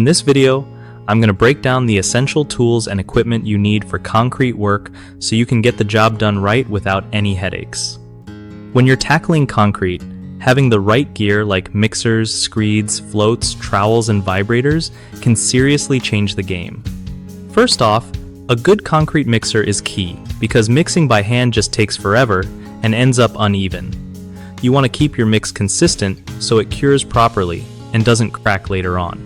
In this video, I'm going to break down the essential tools and equipment you need for concrete work so you can get the job done right without any headaches. When you're tackling concrete, having the right gear like mixers, screeds, floats, trowels, and vibrators can seriously change the game. First off, a good concrete mixer is key because mixing by hand just takes forever and ends up uneven. You want to keep your mix consistent so it cures properly and doesn't crack later on.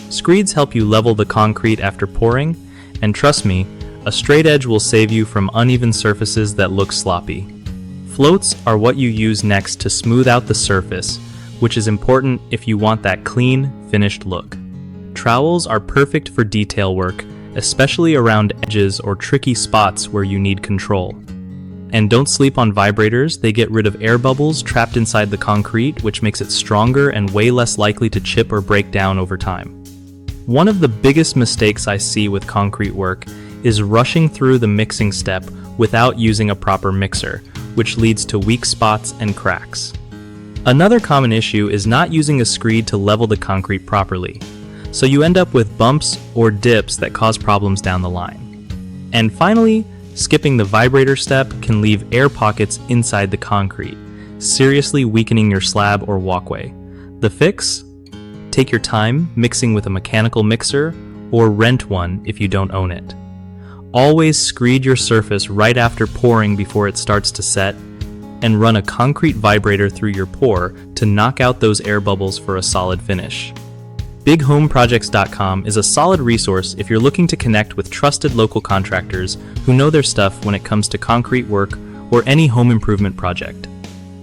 Screeds help you level the concrete after pouring, and trust me, a straight edge will save you from uneven surfaces that look sloppy. Floats are what you use next to smooth out the surface, which is important if you want that clean, finished look. Trowels are perfect for detail work, especially around edges or tricky spots where you need control. And don't sleep on vibrators, they get rid of air bubbles trapped inside the concrete, which makes it stronger and way less likely to chip or break down over time. One of the biggest mistakes I see with concrete work is rushing through the mixing step without using a proper mixer, which leads to weak spots and cracks. Another common issue is not using a screed to level the concrete properly, so you end up with bumps or dips that cause problems down the line. And finally, skipping the vibrator step can leave air pockets inside the concrete, seriously weakening your slab or walkway. The fix? Take your time mixing with a mechanical mixer or rent one if you don't own it. Always screed your surface right after pouring before it starts to set, and run a concrete vibrator through your pour to knock out those air bubbles for a solid finish. BigHomeProjects.com is a solid resource if you're looking to connect with trusted local contractors who know their stuff when it comes to concrete work or any home improvement project.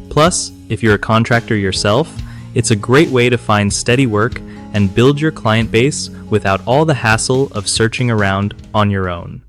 Plus, if you're a contractor yourself, it's a great way to find steady work and build your client base without all the hassle of searching around on your own.